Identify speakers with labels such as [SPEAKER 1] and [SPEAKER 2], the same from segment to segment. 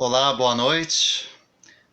[SPEAKER 1] Olá, boa noite.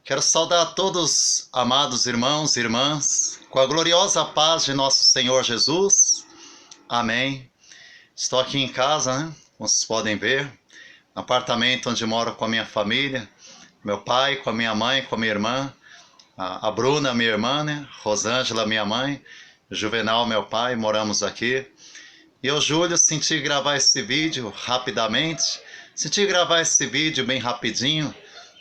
[SPEAKER 1] Quero saudar a todos, amados irmãos e irmãs, com a gloriosa paz de nosso Senhor Jesus. Amém. Estou aqui em casa, né? Como vocês podem ver, no apartamento onde moro com a minha família, meu pai, com a minha mãe, com a minha irmã, a Bruna, minha irmã, né? Rosângela, minha mãe, Juvenal, meu pai, moramos aqui. E eu, Júlio, senti gravar esse vídeo rapidamente, senti gravar esse vídeo bem rapidinho,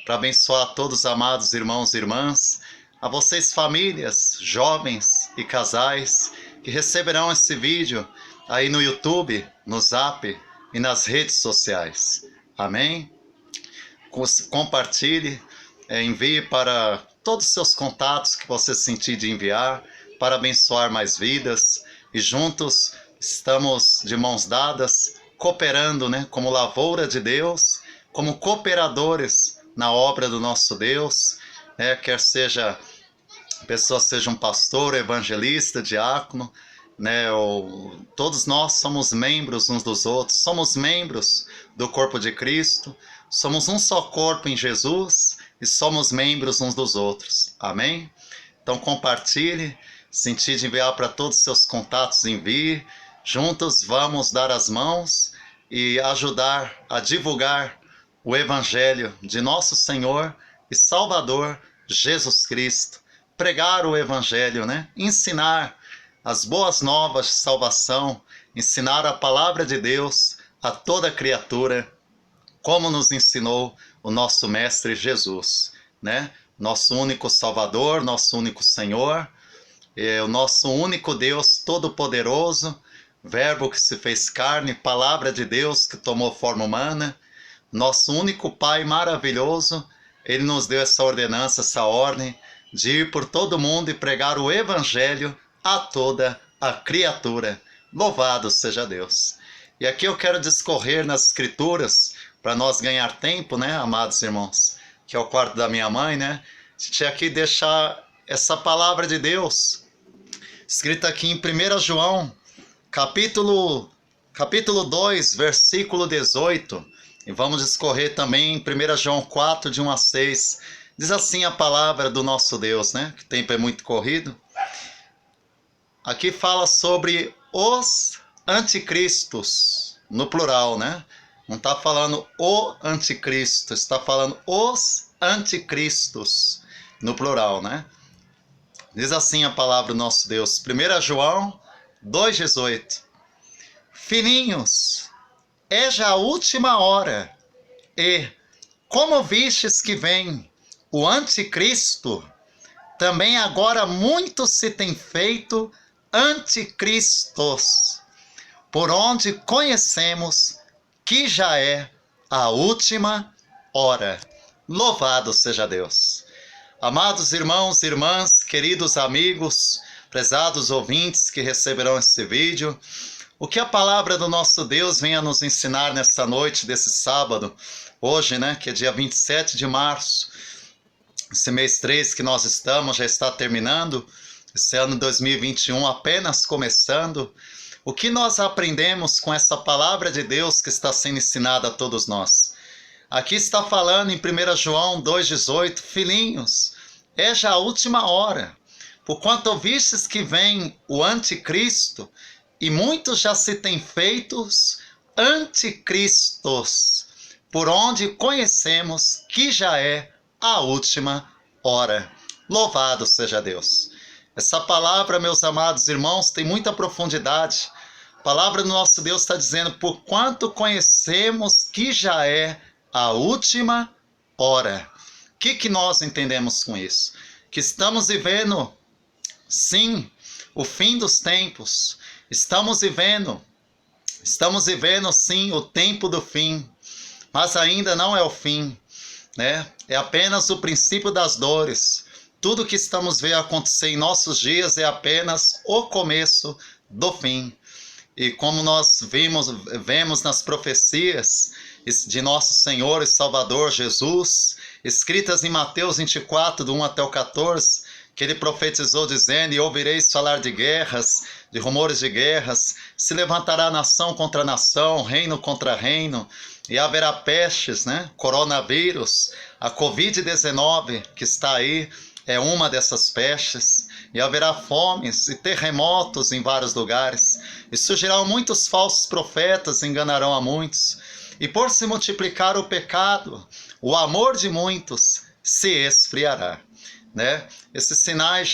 [SPEAKER 1] para abençoar todos os amados irmãos e irmãs, a vocês famílias, jovens e casais, que receberão esse vídeo aí no YouTube, no Zap e nas redes sociais. Amém? Compartilhe, envie para todos os seus contatos que você sentir de enviar, para abençoar mais vidas, e juntos estamos de mãos dadas, cooperando, né, como lavoura de Deus, como cooperadores na obra do nosso Deus, né, quer seja pessoa seja um pastor, evangelista, diácono, né, todos nós somos membros uns dos outros, somos membros do corpo de Cristo, somos um só corpo em Jesus e somos membros uns dos outros. Amém? Então compartilhe, sentir de enviar para todos os seus contatos, envie. Juntos vamos dar as mãos e ajudar a divulgar o Evangelho de nosso Senhor e Salvador Jesus Cristo. Pregar o Evangelho, né? Ensinar as boas novas de salvação, ensinar a palavra de Deus a toda criatura, como nos ensinou o nosso Mestre Jesus, né? Nosso único Salvador, nosso único Senhor, o nosso único Deus Todo-Poderoso, Verbo que se fez carne, Palavra de Deus que tomou forma humana, nosso único Pai maravilhoso. Ele nos deu essa ordenança, essa ordem de ir por todo mundo e pregar o Evangelho a toda a criatura. Louvado seja Deus. E aqui eu quero discorrer nas Escrituras, para nós ganhar tempo, né, amados irmãos, que é o quarto da minha mãe, né? Tinha aqui deixar essa palavra de Deus, escrita aqui em 1 João, capítulo 2, versículo 18, e vamos discorrer também em 1 João 4, de 1 a 6, diz assim a palavra do nosso Deus, né? Que o tempo é muito corrido. Aqui fala sobre os anticristos, no plural, né? Não está falando o anticristo, está falando os anticristos, no plural, né? Diz assim a palavra do nosso Deus, 1 João 2,18. Filhinhos, é já a última hora, e, como vistes que vem o anticristo, também agora muitos se têm feito anticristos, por onde conhecemos que já é a última hora. Louvado seja Deus. Amados irmãos e irmãs, queridos amigos, prezados ouvintes que receberão esse vídeo, o que a palavra do nosso Deus vem a nos ensinar nessa noite desse sábado, hoje, né, que é dia 27 de março, esse mês 3 que nós estamos, já está terminando, esse ano 2021 apenas começando. O que nós aprendemos com essa palavra de Deus que está sendo ensinada a todos nós? Aqui está falando em 1 João 2,18, filhinhos, é já a última hora, porquanto ouvistes que vem o anticristo, e muitos já se têm feitos anticristos, por onde conhecemos que já é a última hora. Louvado seja Deus. Essa palavra, meus amados irmãos, tem muita profundidade. A palavra do nosso Deus está dizendo, porquanto conhecemos que já é a última hora. O que nós entendemos com isso? Que estamos vivendo, sim, o fim dos tempos. Estamos vivendo, sim, o tempo do fim. Mas ainda não é o fim, né? É apenas o princípio das dores. Tudo que estamos vendo acontecer em nossos dias é apenas o começo do fim. E como nós vemos nas profecias de nosso Senhor e Salvador Jesus, escritas em Mateus 24, do 1 até o 14, que ele profetizou dizendo, e ouvireis falar de guerras, de rumores de guerras, se levantará nação contra nação, reino contra reino, e haverá pestes, né? Coronavírus, a Covid-19 que está aí é uma dessas pestes, e haverá fomes e terremotos em vários lugares, e surgirão muitos falsos profetas, enganarão a muitos, e por se multiplicar o pecado, o amor de muitos se esfriará, né? Esses sinais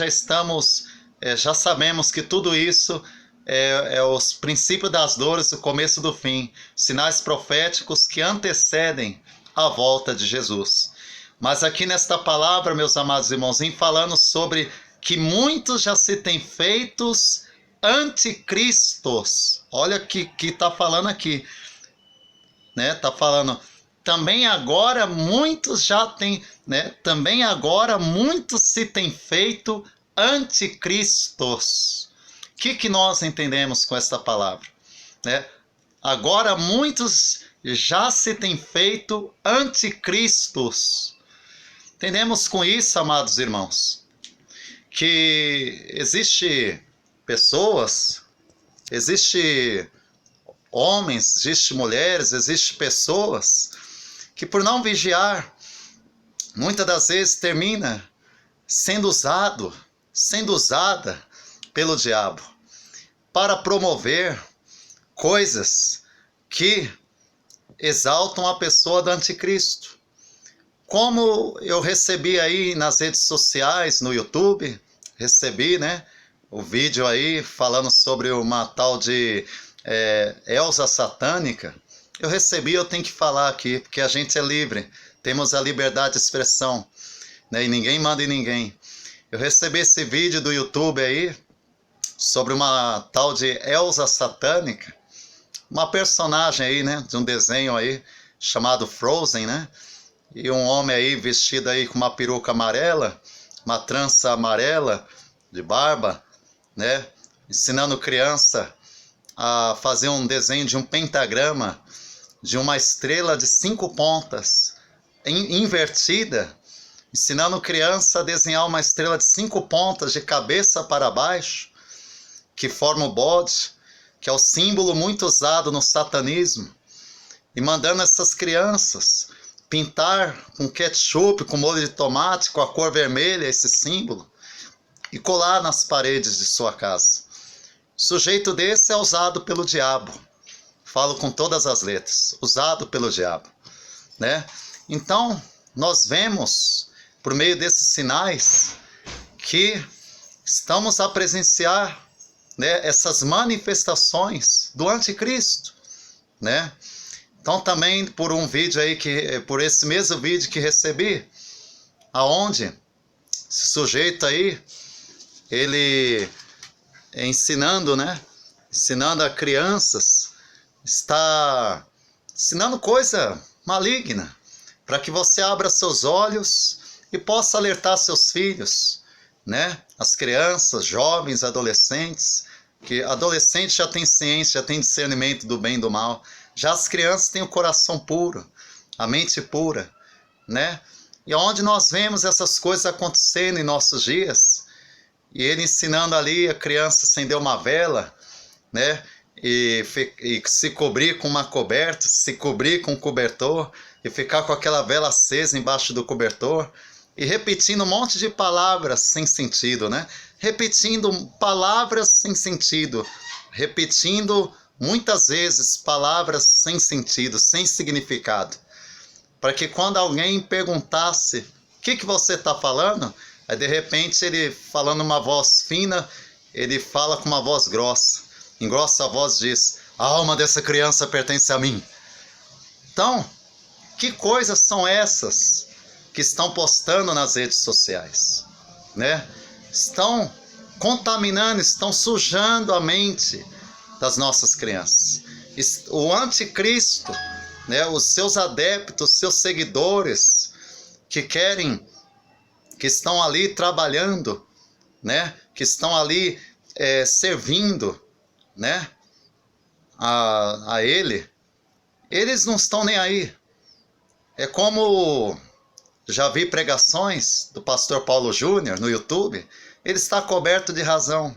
[SPEAKER 1] já sabemos que tudo isso é os princípios das dores, o começo do fim, sinais proféticos que antecedem a volta de Jesus. Mas aqui nesta palavra, meus amados irmãos, em falando sobre que muitos já se têm feitos anticristos. Olha que está falando aqui, né? Está falando também agora muitos já têm, né? Também agora muitos se têm feito anticristos. O que nós entendemos com esta palavra, né? Agora muitos já se têm feito anticristos. Entendemos com isso, amados irmãos, que existe pessoas, existe homens, existe mulheres, existe pessoas que por não vigiar, muitas das vezes termina sendo usada pelo diabo para promover coisas que exaltam a pessoa do anticristo. Como eu recebi aí nas redes sociais, no YouTube, recebi, né, o vídeo aí falando sobre uma tal de Elsa satânica. Eu recebi, eu tenho que falar aqui, porque a gente é livre, temos a liberdade de expressão, né, e ninguém manda em ninguém. Eu recebi esse vídeo do YouTube aí, sobre uma tal de Elsa satânica, uma personagem aí, né, de um desenho aí, chamado Frozen, né, e um homem aí vestido aí com uma peruca amarela, uma trança amarela de barba, né, ensinando criança a fazer um desenho de um pentagrama, de uma estrela de 5 pontas, invertida, ensinando criança a desenhar uma estrela de 5 pontas de cabeça para baixo, que forma o bode, que é o símbolo muito usado no satanismo, e mandando essas crianças pintar com ketchup, com molho de tomate, com a cor vermelha, esse símbolo, e colar nas paredes de sua casa. O sujeito desse é usado pelo diabo. Falo com todas as letras, usado pelo diabo, né? Então, nós vemos, por meio desses sinais, que estamos a presenciar, né, essas manifestações do anticristo, né? Então também por um vídeo aí, por esse mesmo vídeo que recebi, aonde esse sujeito aí, ele ensinando, né? Ensinando a crianças, está ensinando coisa maligna, para que você abra seus olhos e possa alertar seus filhos, né? As crianças, jovens, adolescentes, que adolescente já tem ciência, já tem discernimento do bem e do mal. Já as crianças têm o coração puro, a mente pura, né? E onde nós vemos essas coisas acontecendo em nossos dias, e ele ensinando ali a criança a acender uma vela, né? E se cobrir com uma coberta, se cobrir com um cobertor, e ficar com aquela vela acesa embaixo do cobertor, e repetindo um monte de palavras sem sentido, né? Repetindo palavras sem sentido, repetindo muitas vezes palavras sem sentido, sem significado, para que quando alguém perguntasse o que você está falando, aí de repente ele falando uma voz fina, ele fala com uma voz grossa, engrossa a voz e diz: a alma dessa criança pertence a mim. Então, que coisas são essas que estão postando nas redes sociais, né? Estão contaminando, estão sujando a mente das nossas crianças. O anticristo, né, os seus adeptos, seus seguidores, que estão ali trabalhando, né, que estão ali servindo, né, a ele, eles não estão nem aí. É como já vi pregações do pastor Paulo Júnior no YouTube, ele está coberto de razão.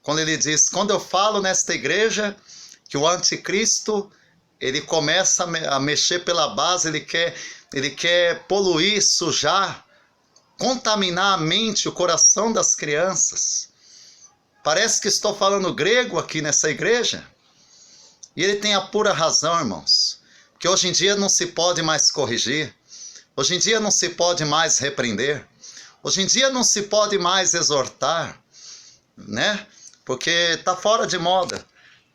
[SPEAKER 1] Quando ele diz: quando eu falo nesta igreja que o anticristo ele começa a mexer pela base, ele quer poluir, sujar, contaminar a mente, o coração das crianças. Parece que estou falando grego aqui nessa igreja. E ele tem a pura razão, irmãos. Que hoje em dia não se pode mais corrigir. Hoje em dia não se pode mais repreender. Hoje em dia não se pode mais exortar, né? Porque está fora de moda.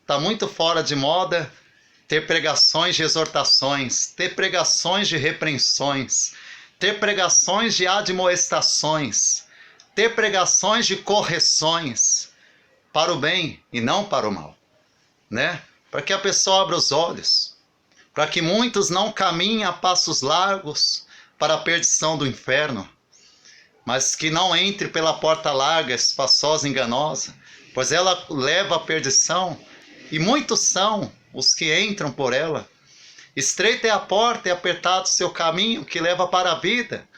[SPEAKER 1] Está muito fora de moda ter pregações de exortações, ter pregações de repreensões, ter pregações de admoestações, ter pregações de correções para o bem e não para o mal, né? Para que a pessoa abra os olhos, para que muitos não caminhem a passos largos para a perdição do inferno, mas que não entre pela porta larga, espaçosa e enganosa, pois ela leva à perdição, e muitos são os que entram por ela. Estreita é a porta e apertado o seu caminho que leva para a vida,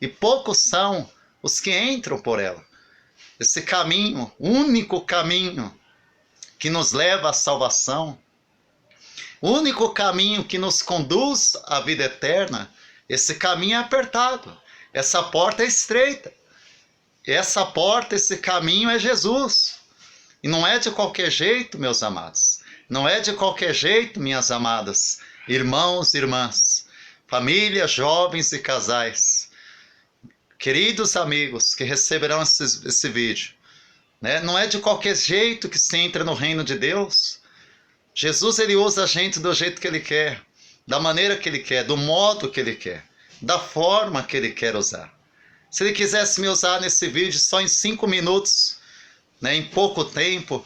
[SPEAKER 1] e poucos são os que entram por ela. Esse caminho, único caminho que nos leva à salvação, o único caminho que nos conduz à vida eterna, esse caminho é apertado, essa porta é estreita. Essa porta, esse caminho é Jesus. E não é de qualquer jeito, meus amados. Não é de qualquer jeito, minhas amadas, irmãos e irmãs, famílias, jovens e casais, queridos amigos que receberão esse vídeo, né? Não é de qualquer jeito que se entra no reino de Deus. Jesus, ele usa a gente do jeito que ele quer, da maneira que ele quer, do modo que ele quer, da forma que ele quer usar. Se ele quisesse me usar nesse vídeo só em 5 minutos, né, em pouco tempo,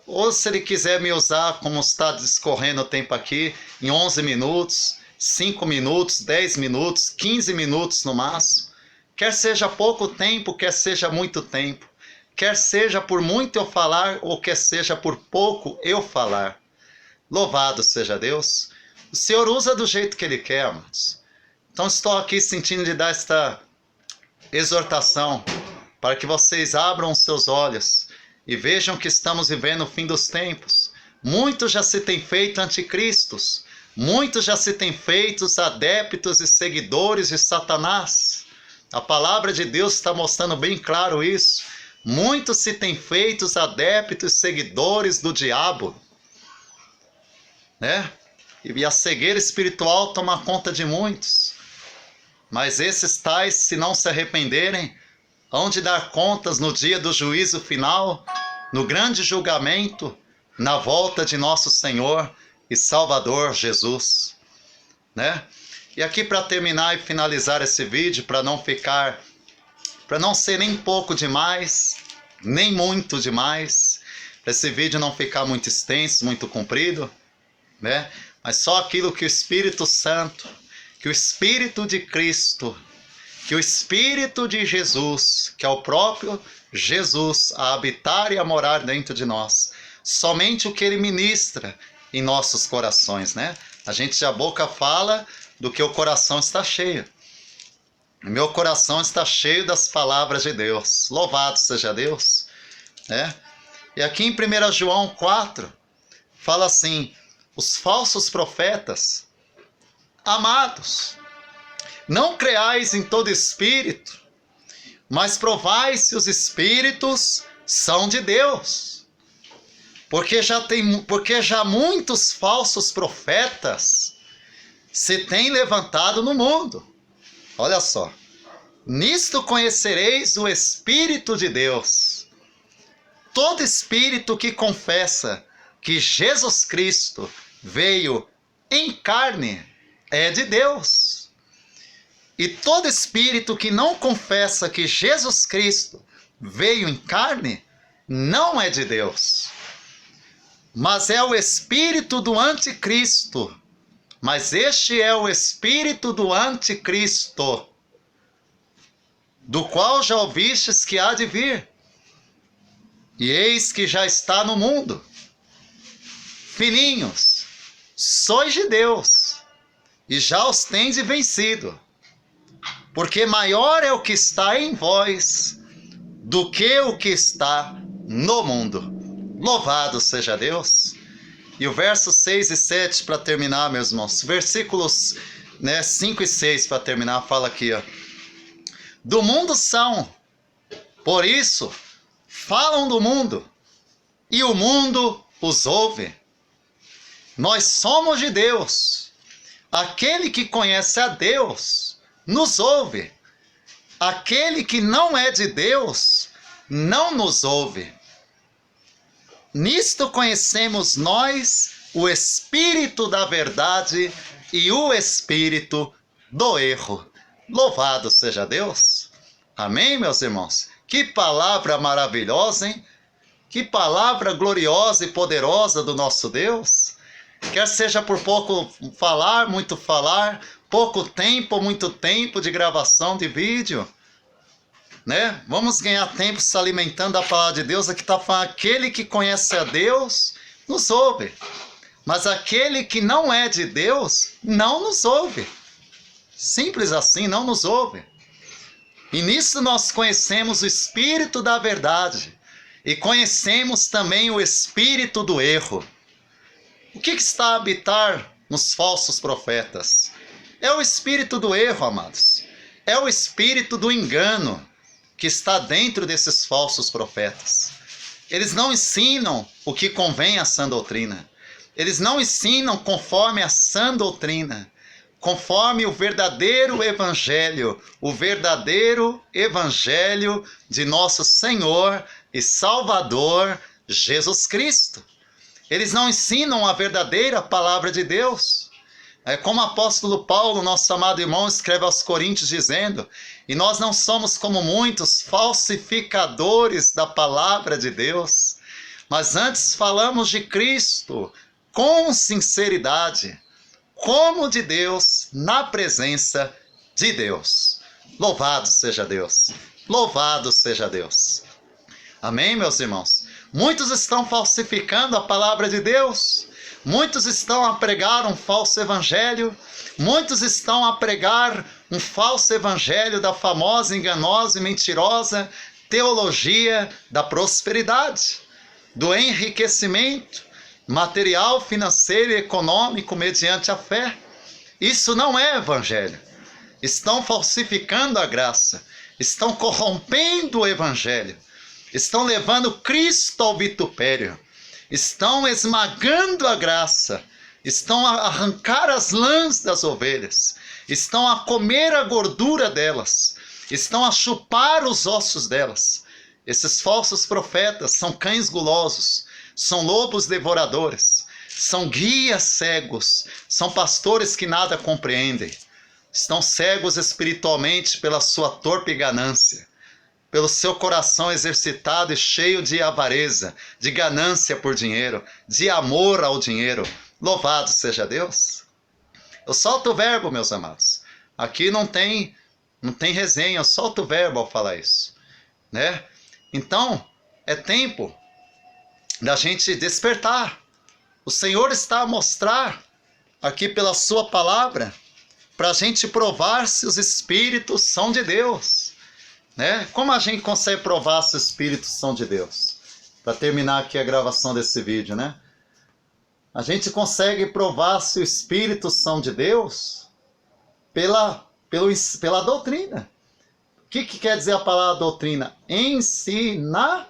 [SPEAKER 1] ou se ele quiser me usar, como está discorrendo o tempo aqui, em 11 minutos, 5 minutos, 10 minutos, 15 minutos no máximo, quer seja pouco tempo, quer seja muito tempo, quer seja por muito eu falar, ou quer seja por pouco eu falar, louvado seja Deus. O Senhor usa do jeito que ele quer, amados. Então estou aqui sentindo de dar esta exortação para que vocês abram os seus olhos e vejam que estamos vivendo o fim dos tempos. Muitos já se têm feito anticristos, muitos já se têm feito adeptos e seguidores de Satanás. A palavra de Deus está mostrando bem claro isso. Muitos se têm feito adeptos e seguidores do diabo, né? E a cegueira espiritual toma conta de muitos. Mas esses tais, se não se arrependerem, hão de dar contas no dia do juízo final, no grande julgamento, na volta de nosso Senhor e Salvador Jesus, né? E aqui, para terminar e finalizar esse vídeo, para não ser nem pouco demais, nem muito demais, para esse vídeo não ficar muito extenso, muito comprido, né? Mas só aquilo que o Espírito Santo, que o Espírito de Cristo, que o Espírito de Jesus, que é o próprio Jesus, a habitar e a morar dentro de nós, somente o que ele ministra em nossos corações, né? A gente de boca fala do que o coração está cheio. Meu coração está cheio das palavras de Deus. Louvado seja Deus, né? E aqui em 1 João 4, fala assim: os falsos profetas, amados, não creais em todo espírito, mas provai se os espíritos são de Deus. Porque já muitos falsos profetas se têm levantado no mundo. Olha só. Nisto conhecereis o Espírito de Deus. Todo espírito que confessa que Jesus Cristo veio em carne é de Deus. E todo espírito que não confessa que Jesus Cristo veio em carne não é de Deus. Mas é o espírito do anticristo. Mas este é o espírito do anticristo, do qual já ouvistes que há de vir. E eis que já está no mundo. Filhinhos, sois de Deus, e já os tendes vencido, porque maior é o que está em vós do que o que está no mundo. Louvado seja Deus! E o verso 6 e 7 para terminar, meus irmãos. Versículos 5 e 6 para terminar, fala aqui, ó. Do mundo são, por isso, falam do mundo, e o mundo os ouve. Nós somos de Deus. Aquele que conhece a Deus nos ouve. Aquele que não é de Deus não nos ouve. Nisto conhecemos nós o espírito da verdade e o espírito do erro. Louvado seja Deus. Amém, meus irmãos? Que palavra maravilhosa, hein? Que palavra gloriosa e poderosa do nosso Deus. Quer seja por pouco falar, muito falar, pouco tempo, muito tempo de gravação de vídeo, né? Vamos ganhar tempo se alimentando da palavra de Deus. Aqui está falando, aquele que conhece a Deus nos ouve, mas aquele que não é de Deus não nos ouve. Simples assim, não nos ouve. E nisso nós conhecemos o espírito da verdade e conhecemos também o espírito do erro. O que está a habitar nos falsos profetas? É o espírito do erro, amados. É o espírito do engano que está dentro desses falsos profetas. Eles não ensinam o que convém à sã doutrina. Eles não ensinam conforme a sã doutrina, conforme o verdadeiro evangelho de nosso Senhor e Salvador Jesus Cristo. Eles não ensinam a verdadeira palavra de Deus. É como o apóstolo Paulo, nosso amado irmão, escreve aos Coríntios dizendo, e nós não somos como muitos falsificadores da palavra de Deus, mas antes falamos de Cristo com sinceridade, como de Deus, na presença de Deus. Louvado seja Deus! Louvado seja Deus! Amém, meus irmãos? Muitos estão falsificando a palavra de Deus. Muitos estão a pregar um falso evangelho. Muitos estão a pregar um falso evangelho da famosa, enganosa e mentirosa teologia da prosperidade, do enriquecimento material, financeiro e econômico mediante a fé. Isso não é evangelho. Estão falsificando a graça. Estão corrompendo o evangelho. Estão levando Cristo ao vitupério. Estão esmagando a graça. Estão a arrancar as lãs das ovelhas. Estão a comer a gordura delas. Estão a chupar os ossos delas. Esses falsos profetas são cães gulosos. São lobos devoradores. São guias cegos. São pastores que nada compreendem. Estão cegos espiritualmente pela sua torpe ganância, pelo seu coração exercitado e cheio de avareza, de ganância por dinheiro, de amor ao dinheiro. Louvado seja Deus! Eu solto o verbo, meus amados. Aqui não tem resenha, eu solto o verbo ao falar isso, né? Então, é tempo da gente despertar. O Senhor está a mostrar aqui pela sua palavra para a gente provar se os espíritos são de Deus, né? Como a gente consegue provar se os espíritos são de Deus? Para terminar aqui a gravação desse vídeo, né? A gente consegue provar se os espíritos são de Deus pela doutrina. O que quer dizer a palavra doutrina? Ensinamento.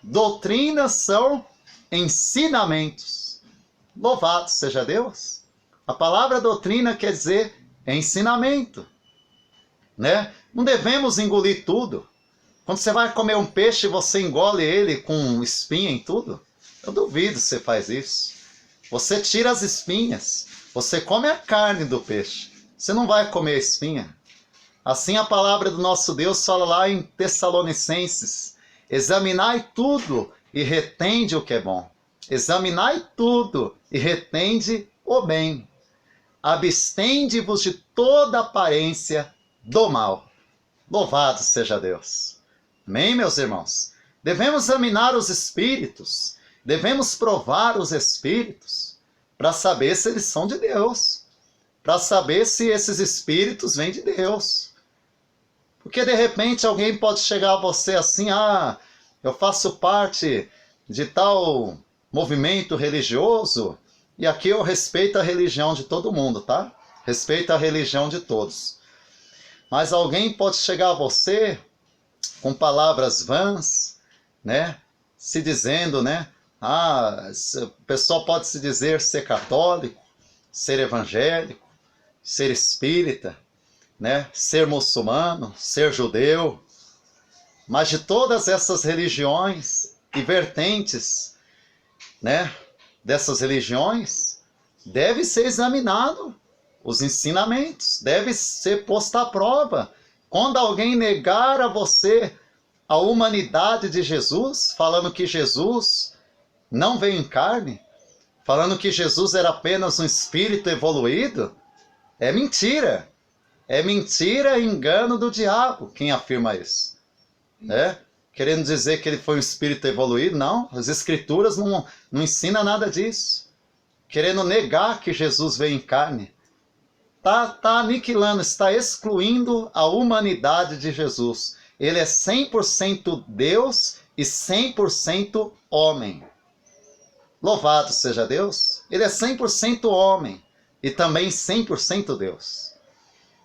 [SPEAKER 1] Doutrinas são ensinamentos. Louvado seja Deus! A palavra doutrina quer dizer ensinamento, né? Não devemos engolir tudo. Quando você vai comer um peixe, você engole ele com espinha em tudo? Eu duvido que você faz isso. Você tira as espinhas. Você come a carne do peixe. Você não vai comer a espinha. Assim a palavra do nosso Deus fala lá em Tessalonicenses. Examinai tudo e retende o que é bom. Examinai tudo e retende o bem. Abstende-vos de toda aparência do mal. Louvado seja Deus. Amém, meus irmãos? Devemos examinar os espíritos. Devemos provar os espíritos para saber se eles são de Deus. Para saber se esses espíritos vêm de Deus. Porque de repente alguém pode chegar a você assim, eu faço parte de tal movimento religioso, e aqui eu respeito a religião de todo mundo, tá? Respeito a religião de todos. Mas alguém pode chegar a você com palavras vãs, né? Se dizendo, né? O pessoal pode se dizer ser católico, ser evangélico, ser espírita, né? Ser muçulmano, ser judeu. Mas de todas essas religiões e vertentes, né? Dessas religiões, deve ser examinado os ensinamentos, deve ser posto à prova. Quando alguém negar a você a humanidade de Jesus, falando que Jesus não veio em carne, falando que Jesus era apenas um espírito evoluído, é mentira. É mentira e engano do diabo quem afirma isso. Né? Querendo dizer que ele foi um espírito evoluído, não. As escrituras não ensinam nada disso. Querendo negar que Jesus veio em carne. Está aniquilando, está excluindo a humanidade de Jesus. Ele é 100% Deus e 100% homem. Louvado seja Deus. Ele é 100% homem e também 100% Deus.